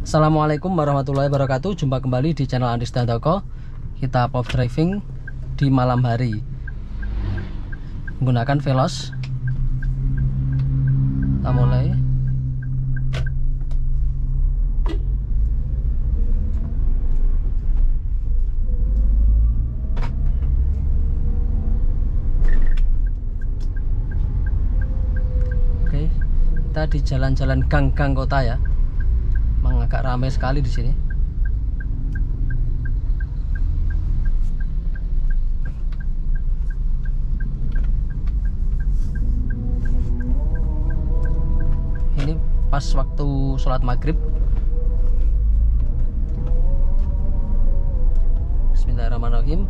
Assalamualaikum warahmatullahi wabarakatuh. Jumpa kembali di channel Andis Dandoko. Kita pop driving di malam hari menggunakan Veloz. Kita mulai. Oke, kita di jalan-jalan gang-gang kota ya. Memang agak ramai sekali di sini. Ini pas waktu sholat maghrib. Bismillahirrahmanirrahim.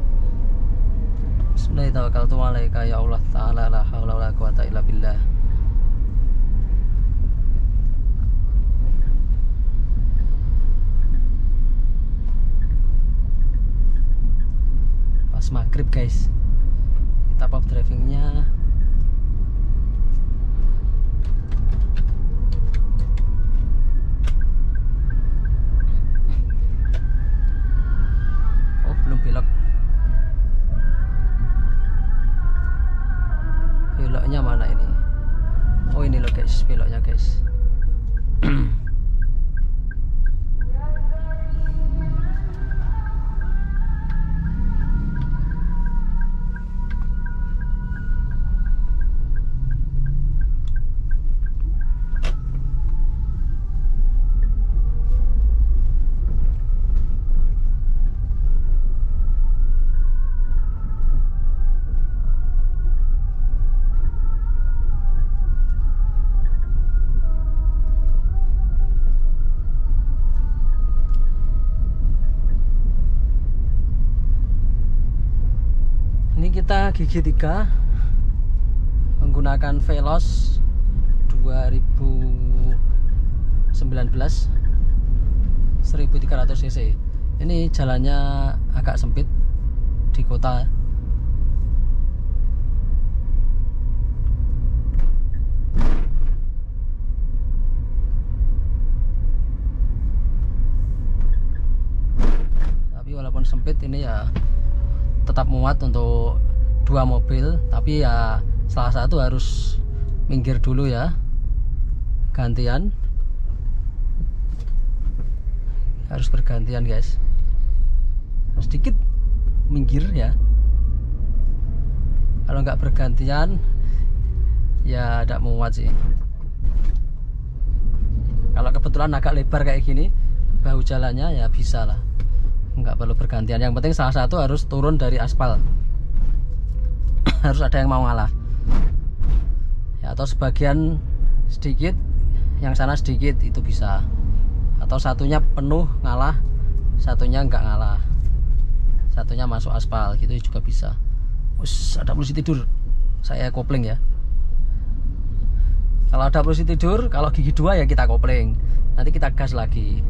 Bismillahirrahmanirrahim. Ya Allah Ta'ala la haula wala quwata illa billah. Pas maghrib guys, kita pop drivingnya. Oh belum belok, beloknya mana ini? Oh ini loh guys, beloknya guys. Ini kita gigi 3 menggunakan Veloz 2019 1300 cc. Ini jalannya agak sempit di kota. Tapi walaupun sempit ini ya tetap muat untuk 2 mobil, tapi ya salah satu harus minggir dulu ya, gantian, harus bergantian guys, sedikit minggir ya. Kalau nggak bergantian ya tidak muat sih. Kalau kebetulan agak lebar kayak gini bahu jalannya ya bisa lah, nggak perlu bergantian. Yang penting salah satu harus turun dari aspal. Harus ada yang mau ngalah ya, atau sebagian sedikit, yang sana sedikit, itu bisa. Atau satunya penuh ngalah, satunya nggak ngalah, satunya masuk aspal gitu juga bisa. Us, ada polisi tidur, saya kopling ya. Kalau ada polisi tidur, kalau gigi 2 ya kita kopling, nanti kita gas lagi.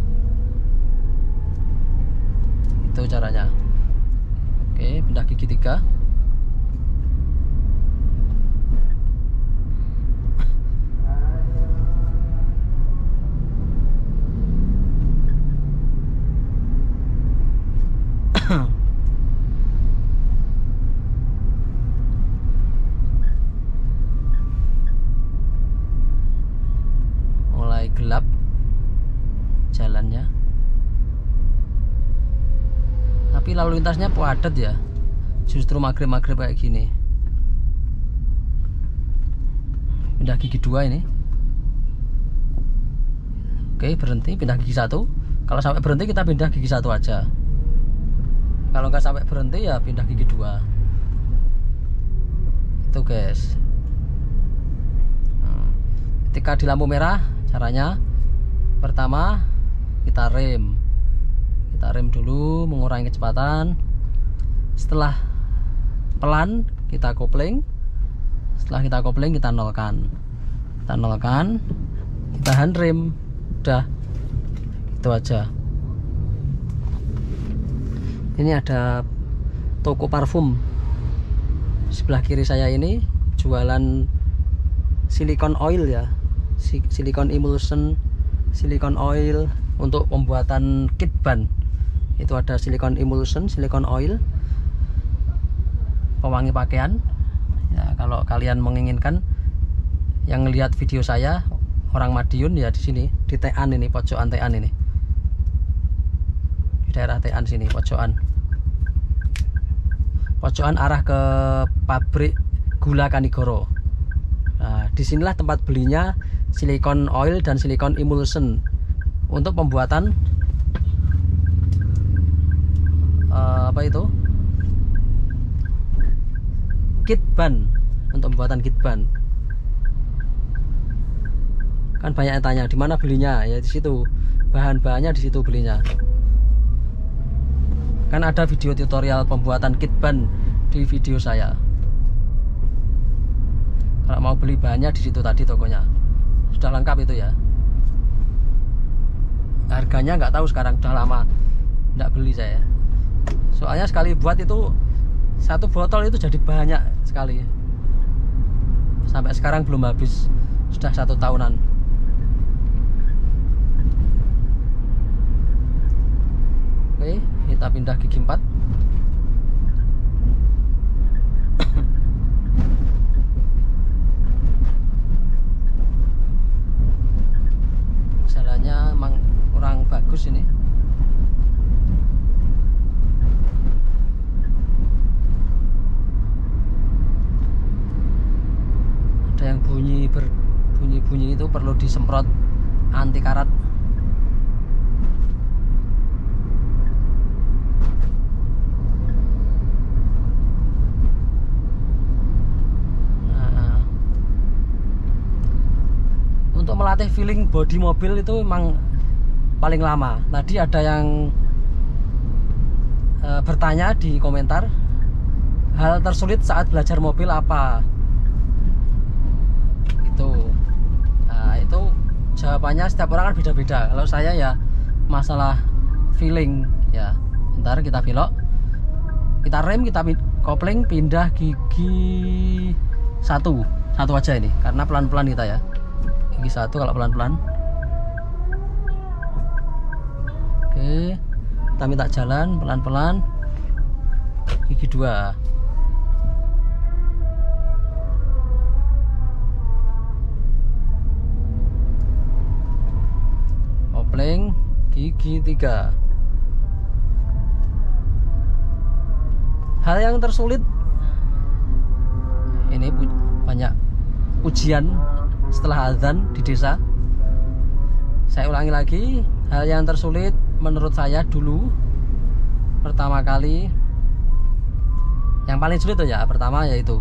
Itu caranya. Oke, pindah gigi 3. Mulai gelap jalannya, tapi lalu lintasnya padat ya, justru maghrib-maghrib kayak gini. Pindah gigi 2 ini. Oke, berhenti, pindah gigi 1. Kalau sampai berhenti kita pindah gigi 1 aja. Kalau nggak sampai berhenti ya pindah gigi 2. Itu guys. Ketika di lampu merah, caranya pertama kita rem. Kita rem dulu, mengurangi kecepatan. Setelah pelan kita kopling. Setelah kita kopling kita nolkan. Kita nolkan, kita handrem. Udah, itu aja. Ini ada toko parfum sebelah kiri saya ini, jualan silikon oil ya, silikon emulsion silikon oil untuk pembuatan kit ban. Itu ada silikon emulsion, silikon oil, pewangi pakaian. Ya, kalau kalian menginginkan yang ngelihat video saya orang Madiun ya di sini, di Tean ini, pojokan Tean ini. Di daerah Tean sini, pojokan. Pojokan arah ke pabrik gula Kanigoro. Nah, disinilah tempat belinya silikon oil dan silikon emulsion untuk pembuatan apa itu? Kit ban, untuk pembuatan kit ban. Kan banyak yang tanya di mana belinya, ya di situ. Bahan-bahannya di situ belinya. Kan ada video tutorial pembuatan kit ban di video saya. Kalau mau beli bahannya di situ tadi tokonya. Sudah lengkap itu ya. Harganya nggak tahu sekarang, sudah lama nggak beli saya. Soalnya sekali buat itu satu botol itu jadi banyak sekali. Sampai sekarang belum habis, sudah 1 tahunan. Oke, kita pindah gigi 4. Jalannya emang kurang bagus ini. Ada yang bunyi itu perlu disemprot anti karat. Untuk melatih feeling bodi mobil itu memang paling lama. Tadi ada yang bertanya di komentar, hal tersulit saat belajar mobil apa? Nah, itu jawabannya setiap orang kan beda-beda. Kalau saya ya masalah feeling ya. Ntar kita belok, kita rem, kita kopling, pindah gigi satu aja ini, karena pelan-pelan kita ya. Gigi 1 kalau pelan-pelan. Oke, kita minta jalan pelan-pelan. Gigi 2. Kopling gigi 3. Hal yang tersulit ini banyak ujian setelah azan di desa. Saya ulangi lagi, hal yang tersulit menurut saya dulu pertama kali, yang paling sulit tuh ya, pertama yaitu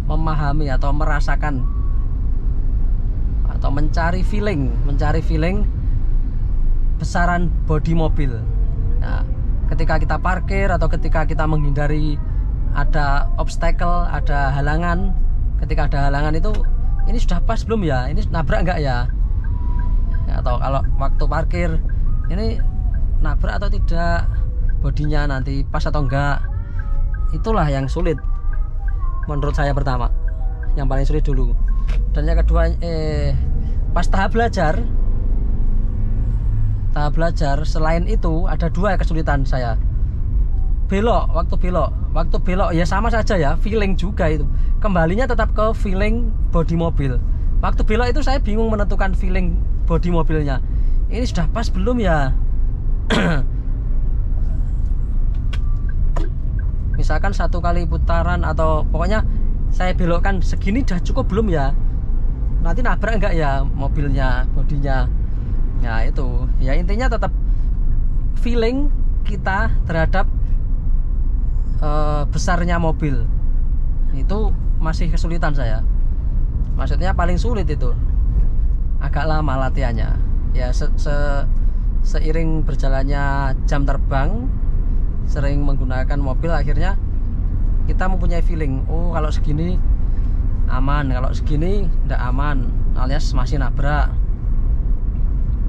memahami atau merasakan atau mencari feeling besaran bodi mobil. Nah, ketika kita parkir atau ketika kita menghindari ada obstacle, ada halangan, ketika ada halangan itu, ini sudah pas belum ya? Ini nabrak enggak ya? Atau kalau waktu parkir ini nabrak atau tidak, bodinya nanti pas atau enggak? Itulah yang sulit menurut saya pertama, yang paling sulit dulu. Dan yang kedua, pas tahap belajar selain itu ada 2 kesulitan saya. Waktu belok ya sama saja ya, feeling juga itu. Kembalinya tetap ke feeling bodi mobil. Waktu belok itu saya bingung menentukan feeling bodi mobilnya. Ini sudah pas belum ya? Misalkan 1 kali putaran atau pokoknya saya belokkan segini udah cukup belum ya? Nanti nabrak enggak ya mobilnya, bodinya? Ya itu, ya intinya tetap feeling kita terhadap besarnya mobil. Itu masih kesulitan saya. Maksudnya paling sulit itu. Agak lama latihannya. Ya seiring berjalannya jam terbang, sering menggunakan mobil, akhirnya kita mempunyai feeling, oh kalau segini aman, kalau segini tidak aman, alias masih nabrak.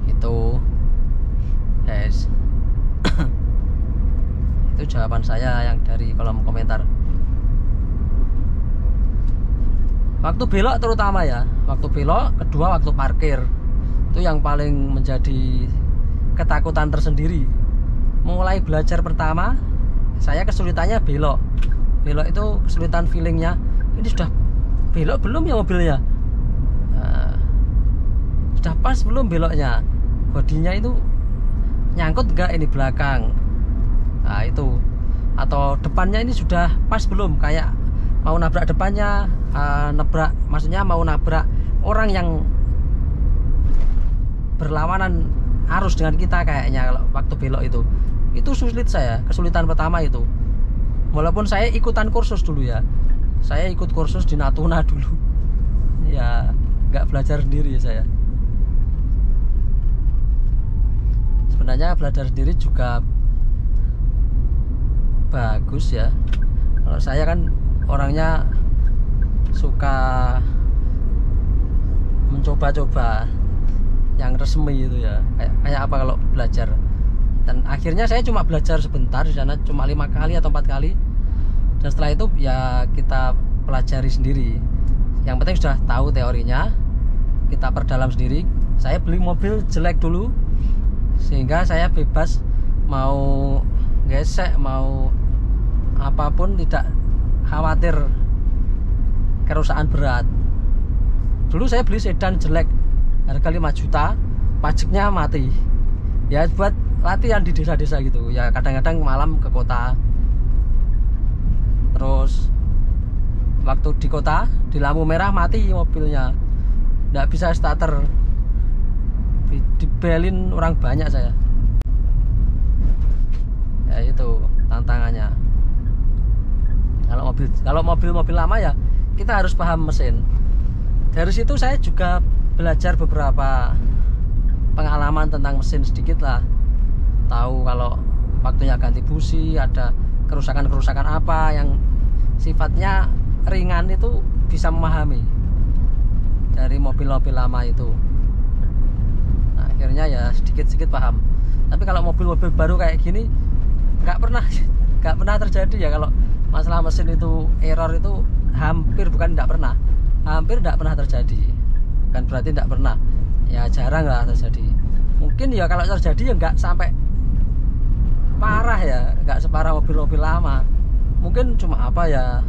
Itu guys. Itu jawaban saya yang dari kolom komentar. Waktu belok terutama ya, waktu belok, kedua waktu parkir. Itu yang paling menjadi ketakutan tersendiri. Mulai belajar pertama, saya kesulitannya belok. Belok itu kesulitan feelingnya. Ini sudah belok belum ya mobilnya? Nah, sudah pas belum beloknya? Bodinya itu nyangkut enggak ini belakang? Nah itu. Atau depannya ini sudah pas belum? Kayak mau nabrak depannya, maksudnya mau nabrak orang yang berlawanan arus dengan kita kayaknya kalau waktu belok itu sulit saya, kesulitan pertama itu. Walaupun saya ikutan kursus dulu ya, saya ikut kursus di Natuna dulu ya, nggak belajar sendiri ya saya. Sebenarnya belajar sendiri juga bagus ya. Kalau saya kan orangnya suka mencoba-coba yang resmi itu ya, kayak apa kalau belajar. Dan akhirnya saya cuma belajar sebentar di sana, cuma 5 kali atau 4 kali. Dan setelah itu ya kita pelajari sendiri. Yang penting sudah tahu teorinya, kita perdalam sendiri. Saya beli mobil jelek dulu, sehingga saya bebas mau gesek, mau apapun, tidak khawatir kerusakan berat. Dulu saya beli sedan jelek, harga 5 juta, pajaknya mati. Ya buat latihan di desa-desa gitu. Ya kadang-kadang malam ke kota. Terus waktu di kota, di lampu merah mati mobilnya, nggak bisa starter. Dibelin orang banyak saya. Ya itu tantangannya. Kalau mobil lama ya kita harus paham mesin. Dari situ saya juga belajar beberapa pengalaman tentang mesin sedikit lah. Tahu kalau waktunya ganti busi, ada kerusakan-kerusakan apa yang sifatnya ringan, itu bisa memahami dari mobil-mobil lama itu. Nah, akhirnya ya sedikit-sedikit paham. Tapi kalau mobil-mobil baru kayak gini nggak pernah terjadi ya. Kalau masalah mesin itu error itu hampir tidak pernah terjadi. Bukan berarti tidak pernah, ya jarang lah terjadi. Mungkin ya kalau terjadi ya nggak sampai parah ya, nggak separah mobil-mobil lama. Mungkin cuma apa ya,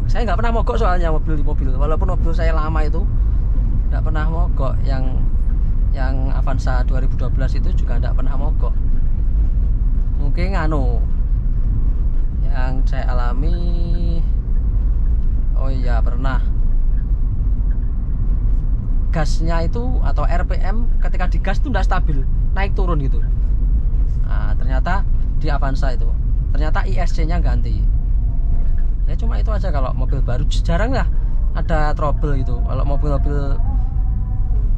saya nggak pernah mogok soalnya mobil. Walaupun mobil saya lama itu nggak pernah mogok. Yang Avanza 2012 itu juga nggak pernah mogok. Mungkin yang saya alami, oh iya pernah, gasnya itu atau RPM ketika digas itu tidak stabil, naik turun gitu. Nah, ternyata di Avanza itu ternyata ISC-nya ganti. Ya cuma itu aja. Kalau mobil baru jarang lah ada trouble gitu. Kalau mobil-mobil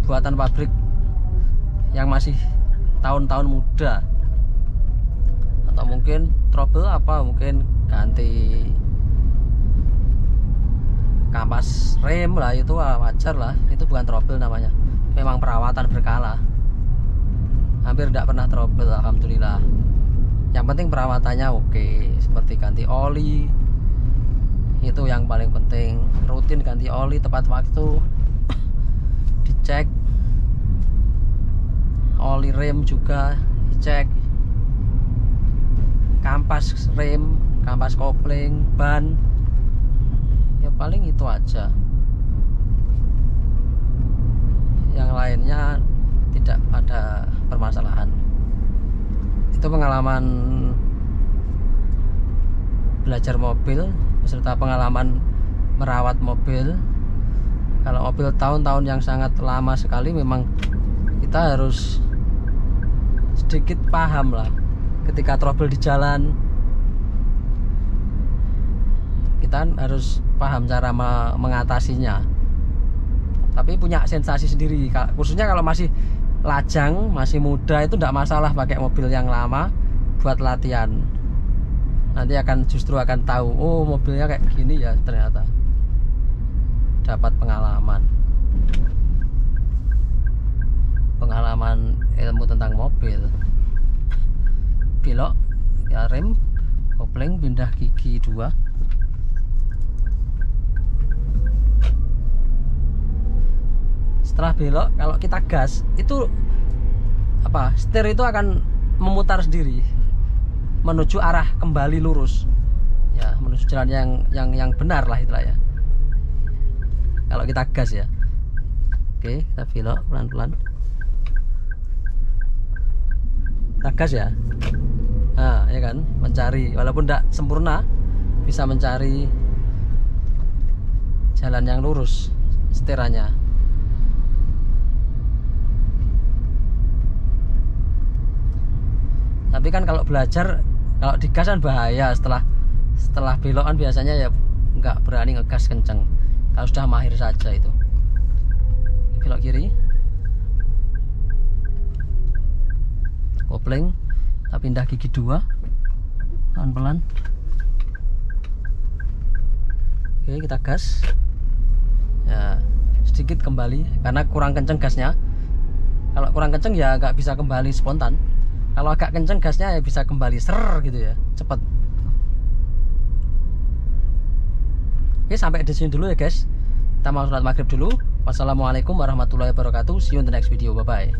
buatan pabrik yang masih tahun-tahun muda, atau mungkin trouble apa, mungkin ganti kampas rem lah, itu wajar lah, itu bukan trouble namanya, memang perawatan berkala. Hampir tidak pernah trouble, alhamdulillah. Yang penting perawatannya oke, seperti ganti oli, itu yang paling penting. Rutin ganti oli tepat waktu, dicek. Oli rem juga dicek, kampas rem, kampas kopling, ban, ya paling itu aja. Yang lainnya tidak ada permasalahan. Itu pengalaman belajar mobil beserta pengalaman merawat mobil. Kalau mobil tahun-tahun yang sangat lama sekali, memang kita harus sedikit paham lah. Ketika trouble di jalan, kita harus paham cara mengatasinya. Tapi punya sensasi sendiri, khususnya kalau masih lajang, masih muda, itu tidak masalah pakai mobil yang lama buat latihan. Nanti justru akan tahu, oh mobilnya kayak gini ya, ternyata dapat pengalaman ilmu tentang mobil. Belok ya rem, kopling, pindah gigi 2, setelah belok kalau kita gas itu apa, setir itu akan memutar sendiri menuju arah kembali lurus ya, menuju jalan yang benar lah itulah ya, kalau kita gas ya. Oke, kita belok pelan-pelan, kita gas ya. Nah ya kan, mencari walaupun tidak sempurna bisa mencari jalan yang lurus setirannya. Tapi kan kalau belajar, kalau digas kan bahaya, setelah belokan biasanya ya nggak berani ngegas kenceng. Kalau sudah mahir saja itu. Belok kiri, kopling, kita pindah gigi 2 pelan-pelan. Oke, kita gas ya, sedikit kembali karena kurang kenceng gasnya. Kalau kurang kenceng ya nggak bisa kembali spontan. Kalau agak kenceng gasnya ya bisa kembali ser gitu ya, cepet. Oke, sampai di sini dulu ya guys. Kita mau sholat maghrib dulu. Wassalamualaikum warahmatullahi wabarakatuh. See you in the next video. Bye bye.